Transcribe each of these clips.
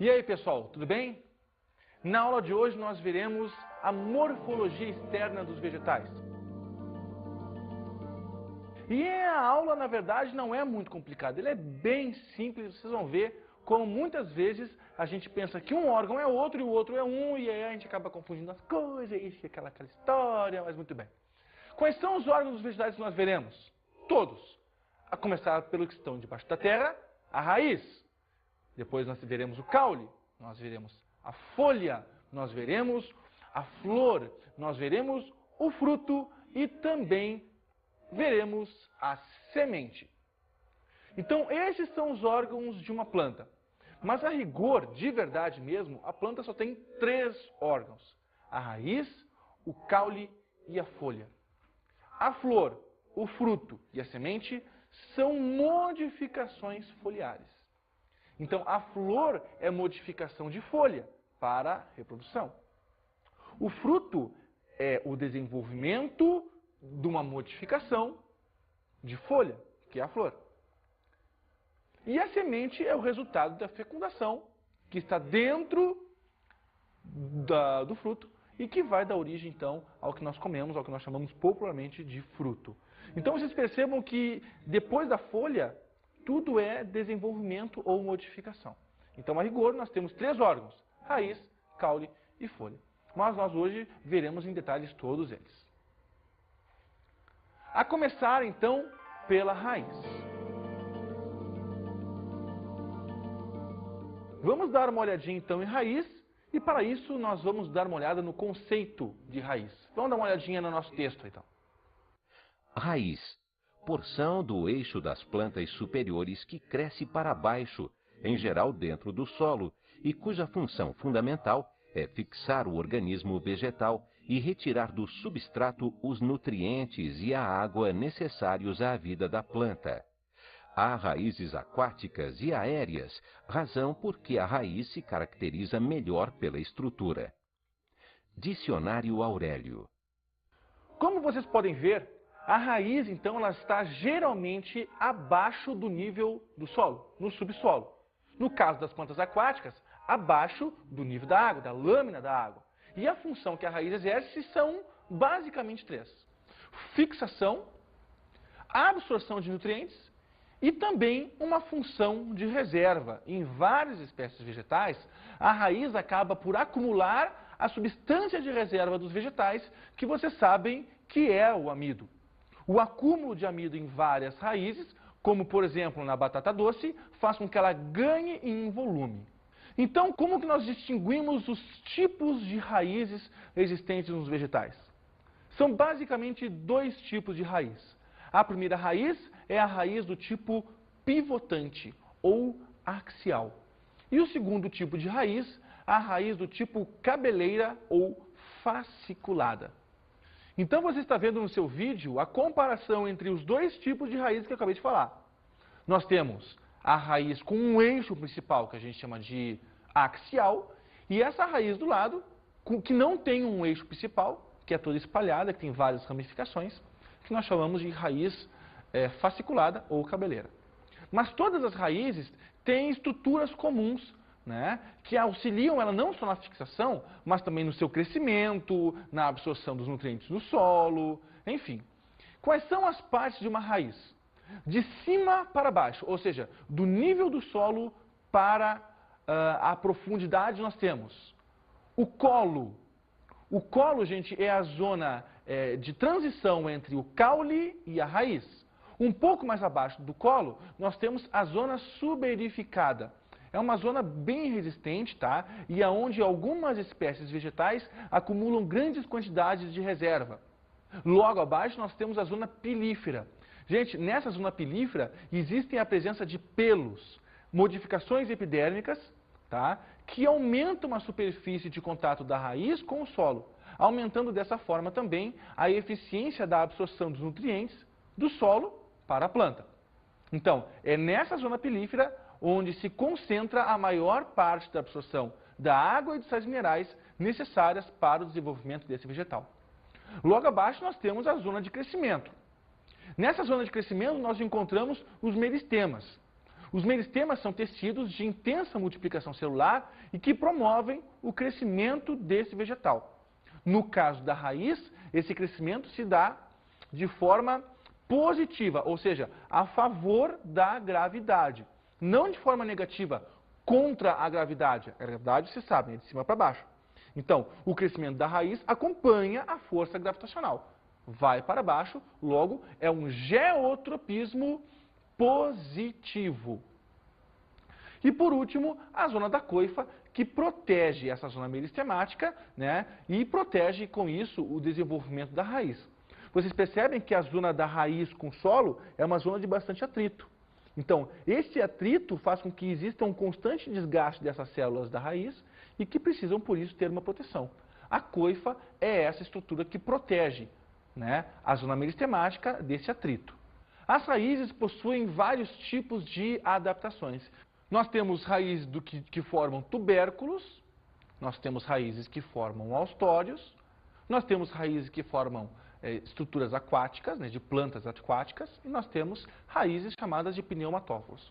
E aí, pessoal, tudo bem? Na aula de hoje nós veremos a morfologia externa dos vegetais. E a aula, na verdade, não é muito complicada, ela é bem simples, vocês vão ver como muitas vezes a gente pensa que um órgão é outro e o outro é um, e aí a gente acaba confundindo as coisas, e fica aquela história, mas muito bem. Quais são os órgãos dos vegetais que nós veremos? Todos. A começar pelo que estão debaixo da terra, a raiz. Depois nós veremos o caule, nós veremos a folha, nós veremos a flor, nós veremos o fruto e também veremos a semente. Então, esses são os órgãos de uma planta. Mas a rigor, de verdade mesmo, a planta só tem 3 órgãos. A raiz, o caule e a folha. A flor, o fruto e a semente são modificações foliares. Então, a flor é modificação de folha para reprodução. O fruto é o desenvolvimento de uma modificação de folha, que é a flor. E a semente é o resultado da fecundação, que está dentro do fruto e que vai dar origem, então, ao que nós comemos, ao que nós chamamos popularmente de fruto. Então, vocês percebam que depois da folha, tudo é desenvolvimento ou modificação. Então, a rigor, nós temos 3 órgãos: raiz, caule e folha. Mas nós hoje veremos em detalhes todos eles. A começar, então, pela raiz. Vamos dar uma olhadinha, então, em raiz, e para isso nós vamos dar uma olhada no conceito de raiz. Vamos dar uma olhadinha no nosso texto, então. Raiz, porção do eixo das plantas superiores que cresce para baixo, em geral dentro do solo, e cuja função fundamental é fixar o organismo vegetal e retirar do substrato os nutrientes e a água necessários à vida da planta. Há raízes aquáticas e aéreas, razão porque a raiz se caracteriza melhor pela estrutura. Dicionário Aurélio. Como vocês podem ver, a raiz, então, ela está geralmente abaixo do nível do solo, no subsolo. No caso das plantas aquáticas, abaixo do nível da água, da lâmina da água. E a função que a raiz exerce são basicamente 3. Fixação, absorção de nutrientes e também uma função de reserva. Em várias espécies vegetais, a raiz acaba por acumular a substância de reserva dos vegetais, que vocês sabem que é o amido. O acúmulo de amido em várias raízes, como por exemplo na batata doce, faz com que ela ganhe em volume. Então, como que nós distinguimos os tipos de raízes existentes nos vegetais? São basicamente 2 tipos de raiz. A primeira raiz é a raiz do tipo pivotante ou axial. E o segundo tipo de raiz, a raiz do tipo cabeleira ou fasciculada. Então você está vendo no seu vídeo a comparação entre os 2 tipos de raiz que eu acabei de falar. Nós temos a raiz com um eixo principal, que a gente chama de axial, e essa raiz do lado, que não tem um eixo principal, que é toda espalhada, que tem várias ramificações, que nós chamamos de raiz fasciculada ou cabeleira. Mas todas as raízes têm estruturas comuns, né, que auxiliam ela não só na fixação, mas também no seu crescimento, na absorção dos nutrientes do solo, enfim. Quais são as partes de uma raiz? De cima para baixo, ou seja, do nível do solo para a profundidade nós temos o colo. O colo, gente, é a zona de transição entre o caule e a raiz. Um pouco mais abaixo do colo, nós temos a zona suberificada. É uma zona bem resistente, tá? E é onde algumas espécies vegetais acumulam grandes quantidades de reserva. Logo abaixo nós temos a zona pilífera. Gente, nessa zona pilífera existem a presença de pelos, modificações epidérmicas, tá? Que aumentam a superfície de contato da raiz com o solo, aumentando dessa forma também a eficiência da absorção dos nutrientes do solo para a planta. Então, é nessa zona pilífera onde se concentra a maior parte da absorção da água e de sais minerais necessárias para o desenvolvimento desse vegetal. Logo abaixo nós temos a zona de crescimento. Nessa zona de crescimento nós encontramos os meristemas. Os meristemas são tecidos de intensa multiplicação celular e que promovem o crescimento desse vegetal. No caso da raiz, esse crescimento se dá de forma positiva, ou seja, a favor da gravidade. Não de forma negativa, contra a gravidade. A gravidade, vocês sabem, é de cima para baixo. Então, o crescimento da raiz acompanha a força gravitacional. Vai para baixo, logo, é um geotropismo positivo. E por último, a zona da coifa, que protege essa zona meristemática, né, e protege com isso o desenvolvimento da raiz. Vocês percebem que a zona da raiz com o solo é uma zona de bastante atrito. Então, esse atrito faz com que exista um constante desgaste dessas células da raiz e que precisam, por isso, ter uma proteção. A coifa é essa estrutura que protege, né, a zona meristemática desse atrito. As raízes possuem vários tipos de adaptações. Nós temos raízes que formam tubérculos, nós temos raízes que formam austórios, nós temos raízes que formam estruturas aquáticas, né, de plantas aquáticas, e nós temos raízes chamadas de pneumatóforos.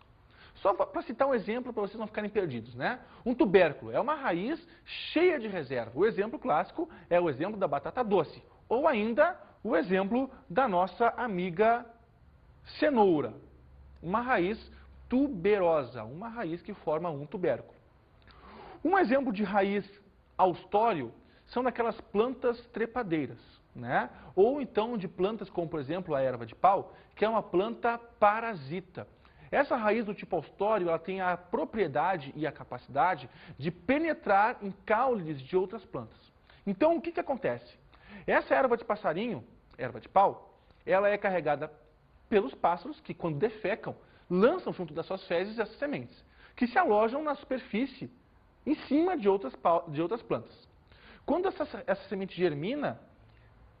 Só para citar um exemplo para vocês não ficarem perdidos, né? Um tubérculo é uma raiz cheia de reserva. O exemplo clássico é o exemplo da batata doce, ou ainda o exemplo da nossa amiga cenoura, uma raiz tuberosa, uma raiz que forma um tubérculo. Um exemplo de raiz austório são daquelas plantas trepadeiras, né? Ou então de plantas como, por exemplo, a erva de pau, que é uma planta parasita. Essa raiz do tipo austório, ela tem a propriedade e a capacidade de penetrar em caules de outras plantas. Então, o que acontece? Essa erva de passarinho, erva de pau, ela é carregada pelos pássaros que, quando defecam, lançam junto das suas fezes essas sementes, que se alojam na superfície, em cima de outras plantas. Quando essa semente germina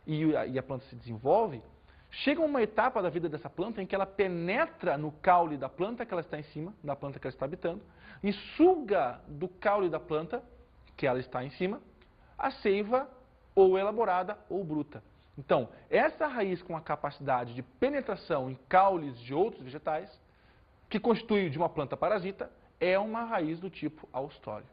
e a planta se desenvolve, chega uma etapa da vida dessa planta em que ela penetra no caule da planta que ela está em cima, da planta que ela está habitando, e suga do caule da planta que ela está em cima a seiva ou elaborada ou bruta. Então, essa raiz com a capacidade de penetração em caules de outros vegetais, que constitui de uma planta parasita, é uma raiz do tipo austório.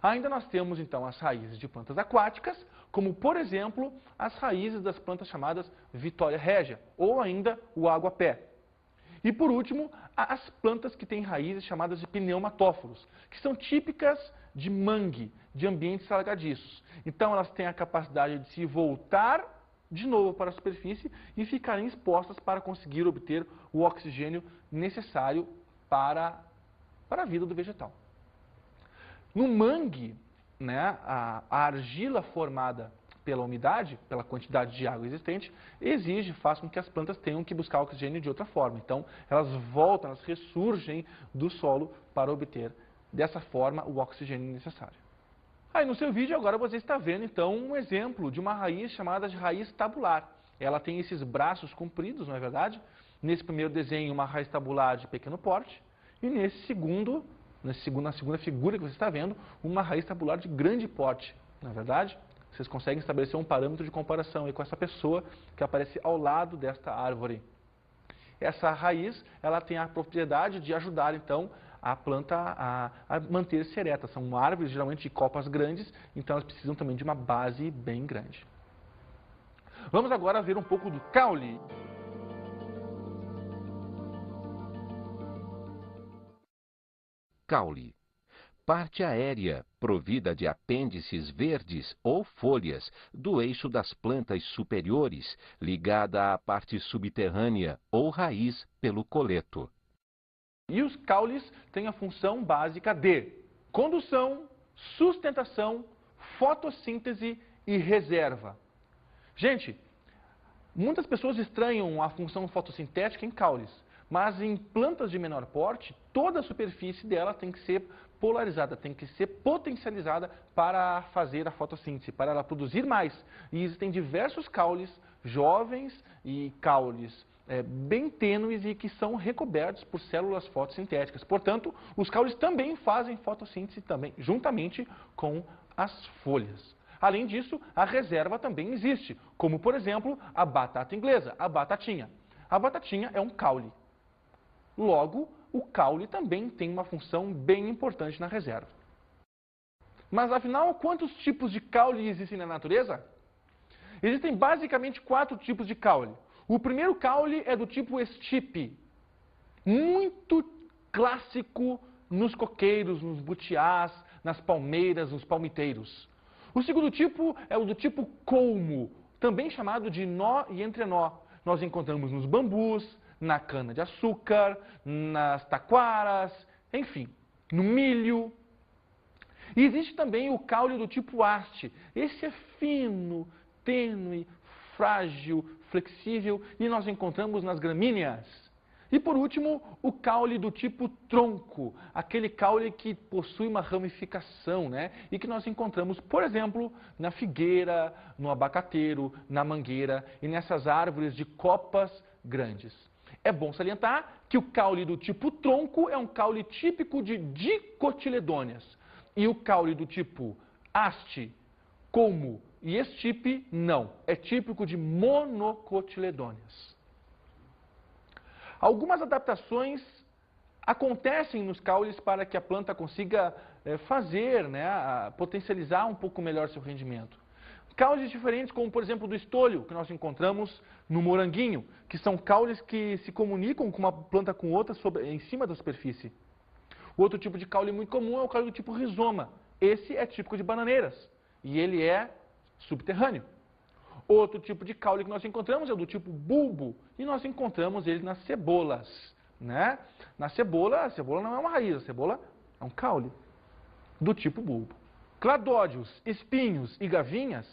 Ainda nós temos, então, as raízes de plantas aquáticas, como, por exemplo, as raízes das plantas chamadas Vitória régia, ou ainda o água-pé. E, por último, as plantas que têm raízes chamadas de pneumatóforos, que são típicas de mangue, de ambientes salgadiços. Então, elas têm a capacidade de se voltar de novo para a superfície e ficarem expostas para conseguir obter o oxigênio necessário para a vida do vegetal. No mangue, né, a argila formada pela umidade, pela quantidade de água existente, faz com que as plantas tenham que buscar oxigênio de outra forma. Então, elas voltam, elas ressurgem do solo para obter, dessa forma, o oxigênio necessário. Aí no seu vídeo agora você está vendo, então, um exemplo de uma raiz chamada de raiz tabular. Ela tem esses braços compridos, não é verdade? Nesse primeiro desenho, uma raiz tabular de pequeno porte, e na segunda figura que você está vendo, uma raiz tabular de grande porte, não é verdade? Vocês conseguem estabelecer um parâmetro de comparação aí com essa pessoa que aparece ao lado desta árvore. Essa raiz, ela tem a propriedade de ajudar, então, a planta a manter-se ereta. São árvores, geralmente, de copas grandes, então elas precisam também de uma base bem grande. Vamos agora ver um pouco do caule. Caule. Parte aérea, provida de apêndices verdes ou folhas do eixo das plantas superiores, ligada à parte subterrânea ou raiz pelo coleto. E os caules têm a função básica de condução, sustentação, fotossíntese e reserva. Gente, muitas pessoas estranham a função fotossintética em caules, mas em plantas de menor porte, toda a superfície dela tem que ser polarizada, tem que ser potencializada para fazer a fotossíntese, para ela produzir mais. E existem diversos caules jovens e caules bem tênues e que são recobertos por células fotossintéticas. Portanto, os caules também fazem fotossíntese também, juntamente com as folhas. Além disso, a reserva também existe, como, por exemplo, a batata inglesa, a batatinha. A batatinha é um caule. Logo, o caule também tem uma função bem importante na reserva. Mas afinal, quantos tipos de caule existem na natureza? Existem basicamente 4 tipos de caule. O primeiro caule é do tipo estipe, muito clássico nos coqueiros, nos butiás, nas palmeiras, nos palmiteiros. O segundo tipo é o do tipo colmo, também chamado de nó e entrenó. Nós encontramos nos bambus, na cana-de-açúcar, nas taquaras, enfim, no milho. E existe também o caule do tipo haste. Esse é fino, tênue, frágil, flexível e nós encontramos nas gramíneas. E por último, o caule do tipo tronco, aquele caule que possui uma ramificação, né? E que nós encontramos, por exemplo, na figueira, no abacateiro, na mangueira e nessas árvores de copas grandes. É bom salientar que o caule do tipo tronco é um caule típico de dicotiledôneas. E o caule do tipo haste, colmo e estipe, não. É típico de monocotiledôneas. Algumas adaptações acontecem nos caules para que a planta consiga fazer, potencializar um pouco melhor seu rendimento. Caules diferentes, como por exemplo do estolho, que nós encontramos no moranguinho, que são caules que se comunicam com uma planta com outra em cima da superfície. O outro tipo de caule muito comum é o caule do tipo rizoma. Esse é típico de bananeiras e ele é subterrâneo. Outro tipo de caule que nós encontramos é o do tipo bulbo e nós encontramos ele nas cebolas. Né? Na cebola, a cebola não é uma raiz, a cebola é um caule do tipo bulbo. Cladódios, espinhos e gavinhas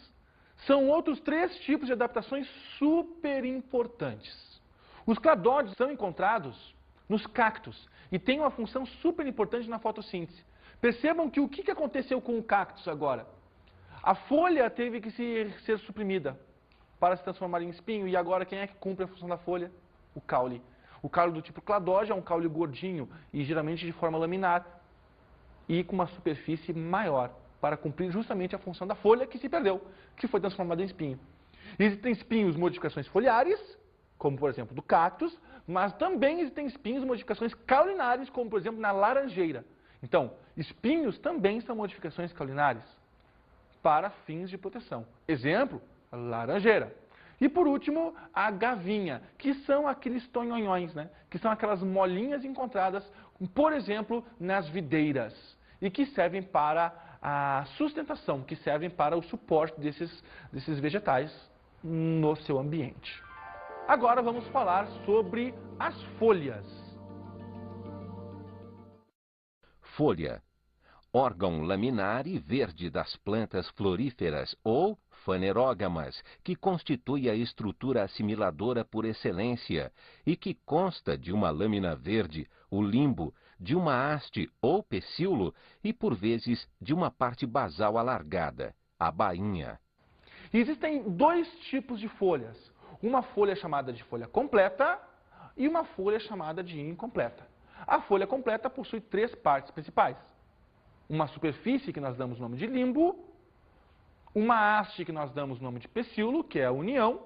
são outros 3 tipos de adaptações super importantes. Os cladódios são encontrados nos cactos e têm uma função super importante na fotossíntese. Percebam que o que aconteceu com o cactus agora? A folha teve que ser suprimida para se transformar em espinho. E agora quem é que cumpre a função da folha? O caule. O caule do tipo cladódio é um caule gordinho e geralmente de forma laminar e com uma superfície maior para cumprir justamente a função da folha que se perdeu, que foi transformada em espinho. Existem espinhos, modificações foliares, como por exemplo do cactus, mas também existem espinhos, modificações caulinares, como por exemplo na laranjeira. Então, espinhos também são modificações caulinares para fins de proteção. Exemplo, a laranjeira. E por último, a gavinha, que são aqueles tonhonhões, né? Que são aquelas molinhas encontradas, por exemplo, nas videiras, e que servem para a sustentação, que servem para o suporte desses vegetais no seu ambiente. Agora vamos falar sobre as folhas. Folha. Órgão laminar e verde das plantas floríferas ou fanerógamas, que constitui a estrutura assimiladora por excelência e que consta de uma lâmina verde, o limbo, de uma haste ou pecíolo e, por vezes, de uma parte basal alargada, a bainha. Existem 2 tipos de folhas. Uma folha chamada de folha completa e uma folha chamada de incompleta. A folha completa possui 3 partes principais. Uma superfície que nós damos o nome de limbo, uma haste que nós damos o nome de pecíolo, que é a união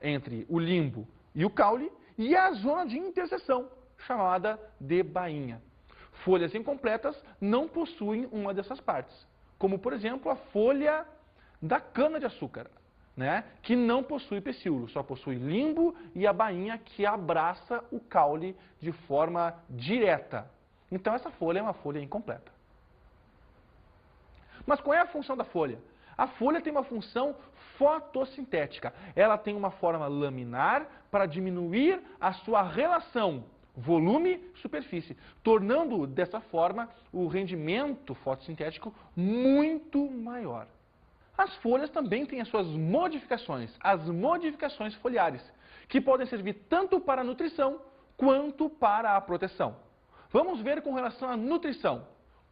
entre o limbo e o caule, e a zona de interseção, chamada de bainha. Folhas incompletas não possuem uma dessas partes, como por exemplo a folha da cana-de-açúcar, né, que não possui pecíolo, só possui limbo e a bainha que abraça o caule de forma direta. Então essa folha é uma folha incompleta. Mas qual é a função da folha? A folha tem uma função fotossintética. Ela tem uma forma laminar para diminuir a sua relação volume-superfície, tornando dessa forma o rendimento fotossintético muito maior. As folhas também têm as suas modificações, as modificações foliares, que podem servir tanto para a nutrição quanto para a proteção. Vamos ver com relação à nutrição.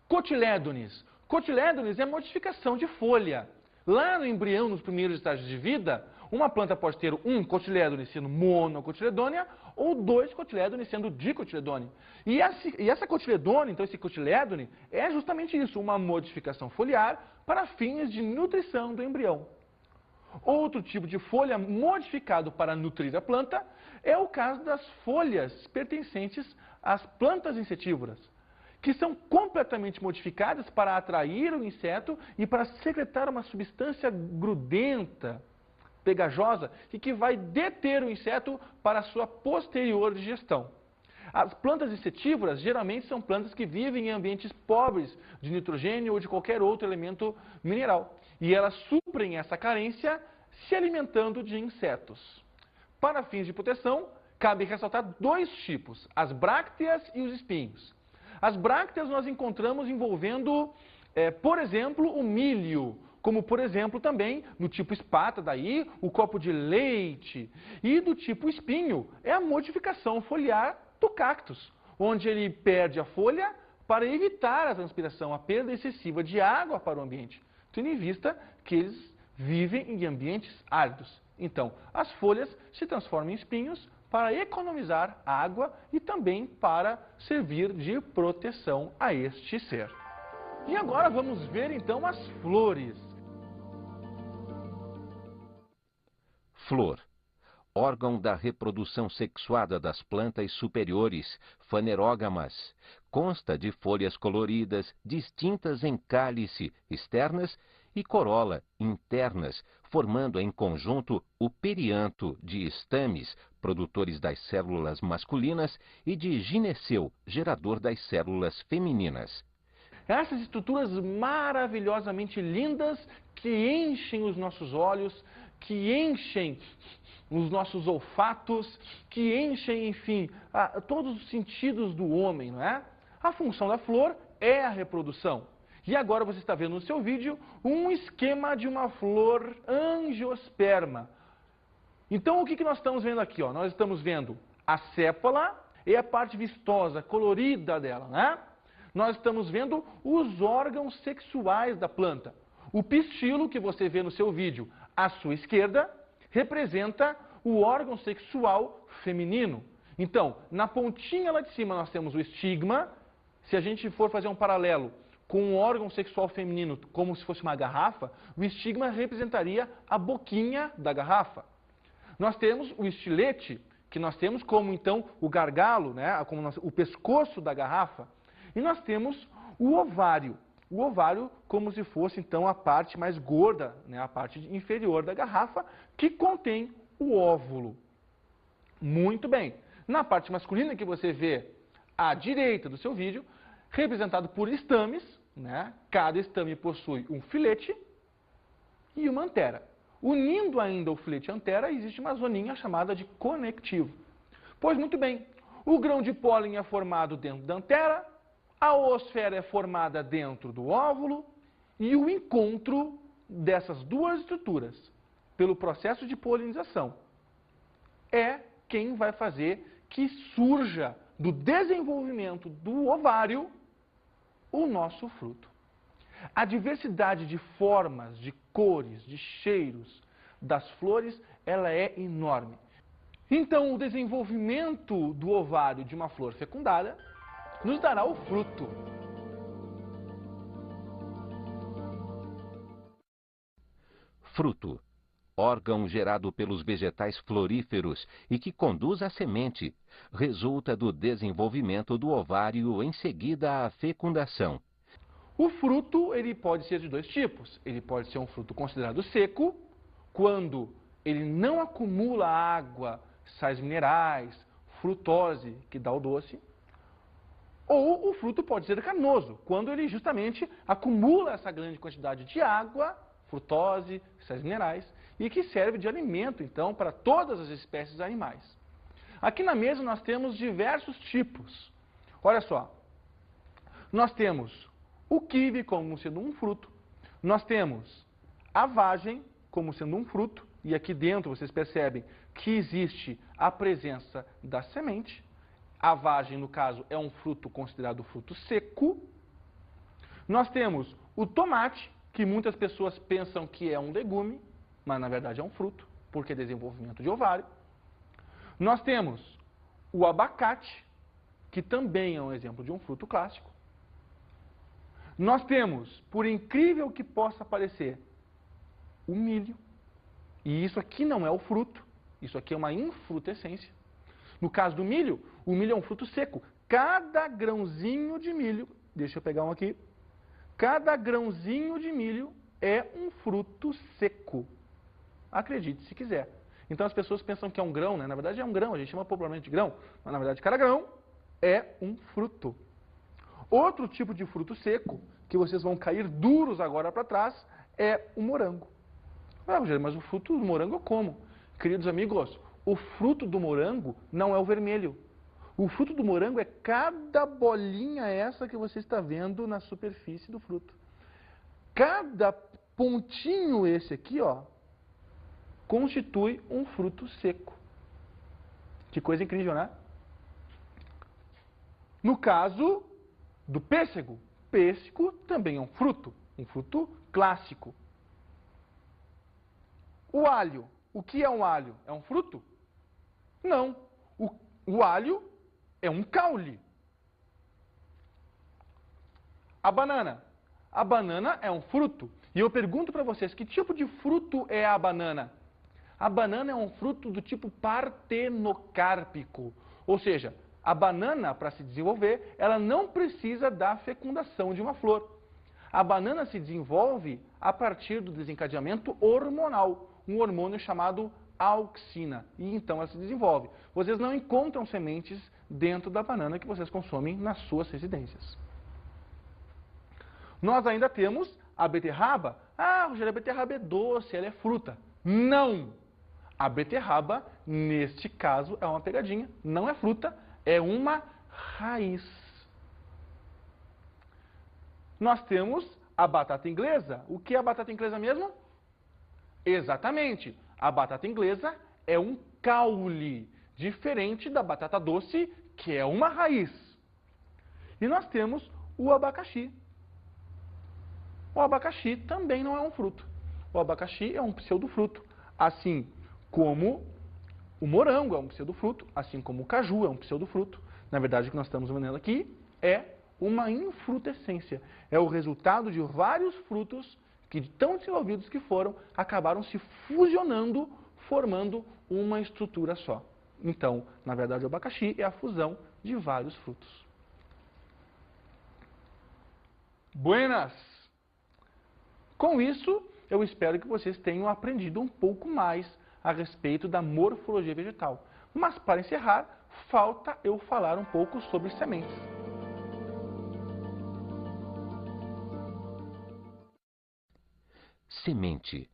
Cotilédones. Cotilédones é modificação de folha. Lá no embrião, nos primeiros estágios de vida, uma planta pode ter um cotilédone sendo monocotiledônea ou 2 cotilédones sendo dicotiledônea. E essa cotiledônea, então esse cotilédone, é justamente isso, uma modificação foliar para fins de nutrição do embrião. Outro tipo de folha modificado para nutrir a planta é o caso das folhas pertencentes às plantas insetívoras, que são completamente modificadas para atrair o inseto e para secretar uma substância grudenta, pegajosa, e que vai deter o inseto para a sua posterior digestão. As plantas insetívoras geralmente são plantas que vivem em ambientes pobres de nitrogênio ou de qualquer outro elemento mineral. E elas suprem essa carência se alimentando de insetos. Para fins de proteção, cabe ressaltar dois tipos, as brácteas e os espinhos. As brácteas nós encontramos envolvendo, por exemplo, o milho, como, por exemplo, também no tipo espata, daí o copo de leite. E do tipo espinho é a modificação foliar do cactus, onde ele perde a folha para evitar a transpiração, a perda excessiva de água para o ambiente, tendo em vista que eles vivem em ambientes áridos. Então, as folhas se transformam em espinhos para economizar água e também para servir de proteção a este ser. E agora vamos ver então as flores. Flor. Órgão da reprodução sexuada das plantas superiores, fanerógamas. Consta de folhas coloridas, distintas em cálice, externas, e corola, internas, formando em conjunto o perianto de estames, produtores das células masculinas, e de gineceu, gerador das células femininas. Essas estruturas maravilhosamente lindas que enchem os nossos olhos, que enchem os nossos olfatos, que enchem, enfim, todos os sentidos do homem, não é? A função da flor é a reprodução. E agora você está vendo no seu vídeo um esquema de uma flor angiosperma. Então o que nós estamos vendo aqui? Nós estamos vendo a sépola e a parte vistosa, colorida dela, né? Nós estamos vendo os órgãos sexuais da planta. O pistilo que você vê no seu vídeo à sua esquerda representa o órgão sexual feminino. Então, na pontinha lá de cima nós temos o estigma. Se a gente for fazer um paralelo com o órgão sexual feminino como se fosse uma garrafa, o estigma representaria a boquinha da garrafa. Nós temos o estilete, que nós temos como então o gargalo, né, como o pescoço da garrafa. E nós temos o ovário. O ovário como se fosse então a parte mais gorda, né, a parte inferior da garrafa, que contém o óvulo. Muito bem. Na parte masculina que você vê à direita do seu vídeo, representado por estames, né? Cada estame possui um filete e uma antera. Unindo ainda o filete e a antera, existe uma zoninha chamada de conectivo. Pois muito bem, o grão de pólen é formado dentro da antera, a oosfera é formada dentro do óvulo e o encontro dessas duas estruturas, pelo processo de polinização, é quem vai fazer que surja do desenvolvimento do ovário o nosso fruto. A diversidade de formas, de cores, de cheiros das flores, ela é enorme. Então, o desenvolvimento do ovário de uma flor fecundada nos dará o fruto. Fruto. Órgão gerado pelos vegetais floríferos e que conduz à semente, resulta do desenvolvimento do ovário em seguida à fecundação. O fruto ele pode ser de dois tipos. Ele pode ser um fruto considerado seco, quando ele não acumula água, sais minerais, frutose, que dá o doce. Ou o fruto pode ser carnoso, quando ele justamente acumula essa grande quantidade de água, frutose, sais minerais, e que serve de alimento, então, para todas as espécies animais. Aqui na mesa nós temos diversos tipos. Olha só, nós temos o quibe como sendo um fruto, nós temos a vagem como sendo um fruto, e aqui dentro vocês percebem que existe a presença da semente. A vagem, no caso, é um fruto considerado fruto seco. Nós temos o tomate, que muitas pessoas pensam que é um legume, mas na verdade é um fruto, porque é desenvolvimento de ovário. Nós temos o abacate, que também é um exemplo de um fruto clássico. Nós temos, por incrível que possa parecer, o milho. E isso aqui não é o fruto, isso aqui é uma infrutescência. No caso do milho, o milho é um fruto seco. Cada grãozinho de milho, deixa eu pegar um aqui, cada grãozinho de milho é um fruto seco. Acredite se quiser. Então as pessoas pensam que é um grão, né? Na verdade é um grão, a gente chama popularmente de grão, mas na verdade cada grão é um fruto. Outro tipo de fruto seco, que vocês vão cair duros agora para trás, é o morango. Ah, Rogério, mas o fruto do morango eu como. Queridos amigos, o fruto do morango não é o vermelho. O fruto do morango é cada bolinha essa que você está vendo na superfície do fruto. Cada pontinho esse aqui, ó, constitui um fruto seco. Que coisa incrível, né? No caso do pêssego, pêssego também é um fruto clássico. O alho, o que é um alho? É um fruto? Não. O alho é um caule. A banana é um fruto. E eu pergunto para vocês, que tipo de fruto é a banana? A banana é um fruto do tipo partenocárpico. Ou seja, a banana, para se desenvolver, ela não precisa da fecundação de uma flor. A banana se desenvolve a partir do desencadeamento hormonal, um hormônio chamado auxina. E então ela se desenvolve. Vocês não encontram sementes dentro da banana que vocês consomem nas suas residências. Nós ainda temos a beterraba. Ah, Rogério, a beterraba é doce, ela é fruta. Não! A beterraba, neste caso, é uma pegadinha, não é fruta, é uma raiz. Nós temos a batata inglesa. O que é a batata inglesa mesmo? Exatamente. A batata inglesa é um caule, diferente da batata doce, que é uma raiz. E nós temos o abacaxi. O abacaxi também não é um fruto. O abacaxi é um pseudofruto, assim como o morango é um pseudofruto, assim como o caju é um pseudofruto. Na verdade, o que nós estamos vendo aqui é uma infrutescência. É o resultado de vários frutos que, tão desenvolvidos que foram, acabaram se fusionando, formando uma estrutura só. Então, na verdade, o abacaxi é a fusão de vários frutos. Buenas! Com isso, eu espero que vocês tenham aprendido um pouco mais a respeito da morfologia vegetal. Mas, para encerrar, falta eu falar um pouco sobre sementes. Semente.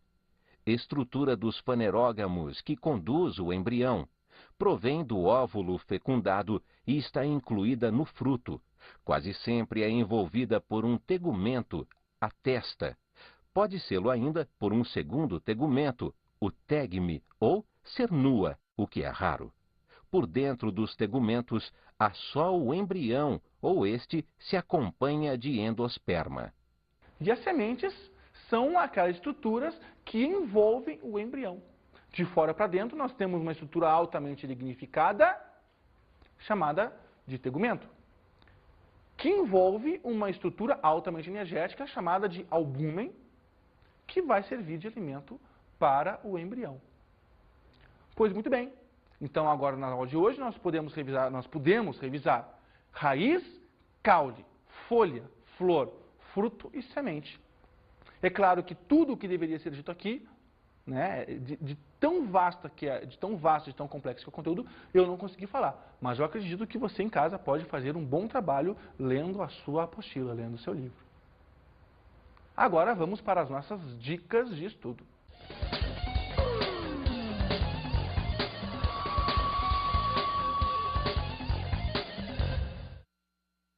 Estrutura dos fanerógamos que conduz o embrião. Provém do óvulo fecundado e está incluída no fruto. Quase sempre é envolvida por um tegumento, a testa. Pode sê-lo ainda por um segundo tegumento, o tegme, ou ser nua, o que é raro. Por dentro dos tegumentos há só o embrião, ou este se acompanha de endosperma. E as sementes são aquelas estruturas que envolvem o embrião. De fora para dentro, nós temos uma estrutura altamente lignificada, chamada de tegumento, que envolve uma estrutura altamente energética, chamada de albúmen, que vai servir de alimento para o embrião. Pois muito bem. Então, agora na aula de hoje, nós podemos revisar raiz, caule, folha, flor, fruto e semente. É claro que tudo o que deveria ser dito aqui, né, de tão vasto, de tão complexo que é o conteúdo, eu não consegui falar. Mas eu acredito que você em casa pode fazer um bom trabalho lendo a sua apostila, lendo o seu livro. Agora vamos para as nossas dicas de estudo.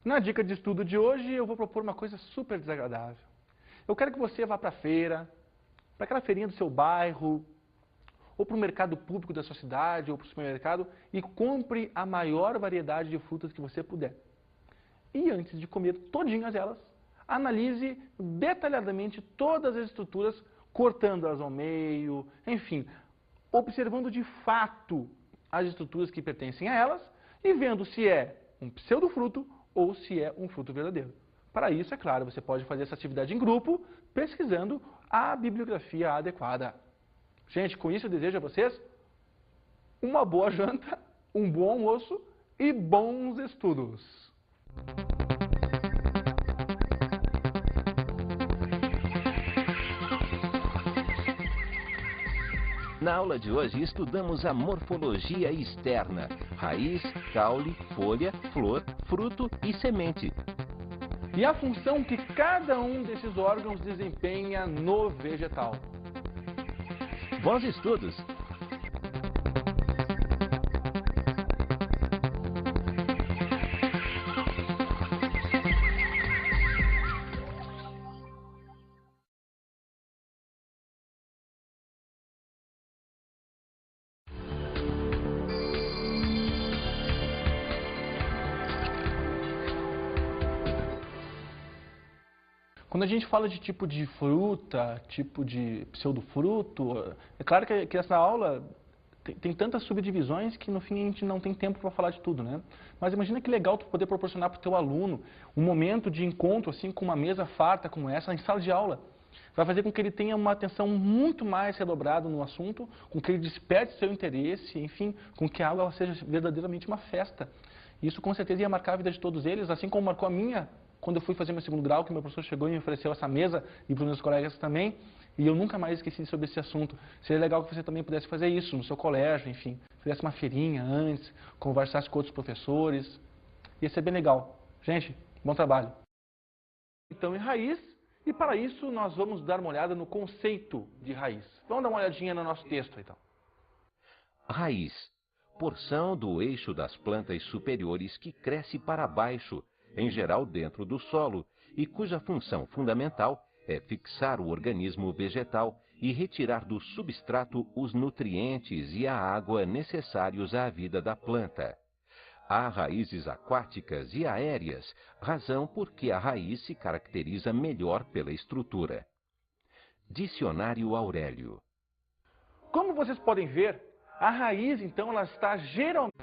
Na dica de estudo de hoje, eu vou propor uma coisa super desagradável. Eu quero que você vá para a feira, para aquela feirinha do seu bairro, ou para o mercado público da sua cidade, ou para o supermercado, e compre a maior variedade de frutas que você puder. E antes de comer todinhas elas, analise detalhadamente todas as estruturas, cortando-as ao meio, enfim, observando de fato as estruturas que pertencem a elas e vendo se é um pseudofruto ou se é um fruto verdadeiro. Para isso, é claro, você pode fazer essa atividade em grupo, pesquisando a bibliografia adequada. Gente, com isso eu desejo a vocês uma boa janta um bom almoço e bons estudos! Na aula de hoje estudamos a morfologia externa: raiz, caule, folha, flor, fruto e semente. E a função que cada um desses órgãos desempenha no vegetal. Bons estudos! Quando a gente fala de tipo de fruta, tipo de pseudofruto, é claro que essa aula tem tantas subdivisões que no fim a gente não tem tempo para falar de tudo, né? Mas imagina que legal tu poder proporcionar para o teu aluno um momento de encontro assim com uma mesa farta como essa em sala de aula. Vai fazer com que ele tenha uma atenção muito mais redobrada no assunto, com que ele desperte seu interesse, enfim, com que a aula ela seja verdadeiramente uma festa. Isso com certeza ia marcar a vida de todos eles, assim como marcou a minha quando eu fui fazer meu segundo grau, que meu professor chegou e me ofereceu essa mesa, e para os meus colegas também, e eu nunca mais esqueci sobre esse assunto. Seria legal que você também pudesse fazer isso no seu colégio, enfim, fizesse uma feirinha antes, conversasse com outros professores, ia ser bem legal. Gente, bom trabalho. Então, em raiz, e para isso nós vamos dar uma olhada no conceito de raiz. Vamos dar uma olhadinha no nosso texto, então. Raiz: porção do eixo das plantas superiores que cresce para baixo, em geral dentro do solo, e cuja função fundamental é fixar o organismo vegetal e retirar do substrato os nutrientes e a água necessários à vida da planta. Há raízes aquáticas e aéreas, razão por que a raiz se caracteriza melhor pela estrutura. Dicionário Aurélio. Como vocês podem ver, a raiz, então, ela está geralmente...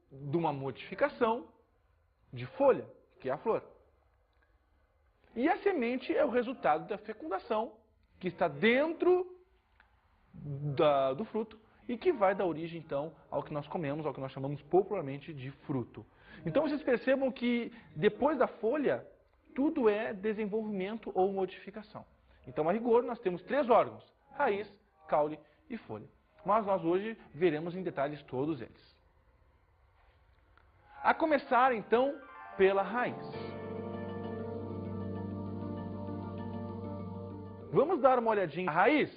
de uma modificação de folha, que é a flor. E a semente é o resultado da fecundação, que está dentro do fruto e que vai dar origem, então, ao que nós comemos, ao que nós chamamos popularmente de fruto. Então, vocês percebam que depois da folha, tudo é desenvolvimento ou modificação. Então, a rigor, nós temos 3 órgãos: raiz, caule e folha. Mas nós hoje veremos em detalhes todos eles. A começar, então, pela raiz. Vamos dar uma olhadinha na raiz.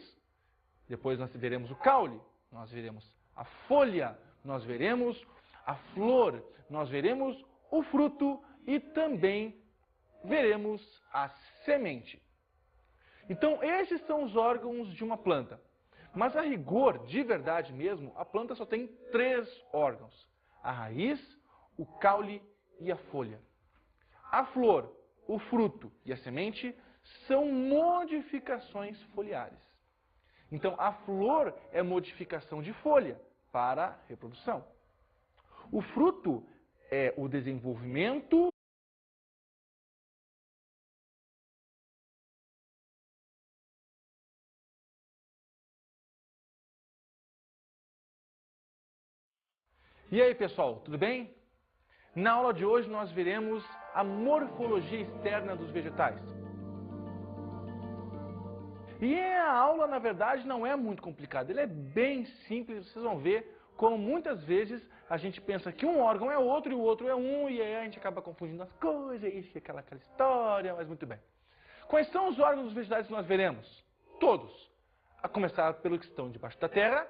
Depois nós veremos o caule, nós veremos a folha, nós veremos a flor, nós veremos o fruto e também veremos a semente. Então, esses são os órgãos de uma planta. Mas a rigor, de verdade mesmo, a planta só tem 3 órgãos: a raiz, o caule e a folha. A flor, o fruto e a semente são modificações foliares. Então, a flor é modificação de folha para reprodução. O fruto é o desenvolvimento E aí, pessoal, tudo bem? Na aula de hoje nós veremos a morfologia externa dos vegetais. E a aula, na verdade, não é muito complicada, ela é bem simples, vocês vão ver como muitas vezes a gente pensa que um órgão é outro e o outro é um, e aí a gente acaba confundindo as coisas, e fica aquela história, mas muito bem. Quais são os órgãos dos vegetais que nós veremos? Todos. A começar pelos que estão debaixo da terra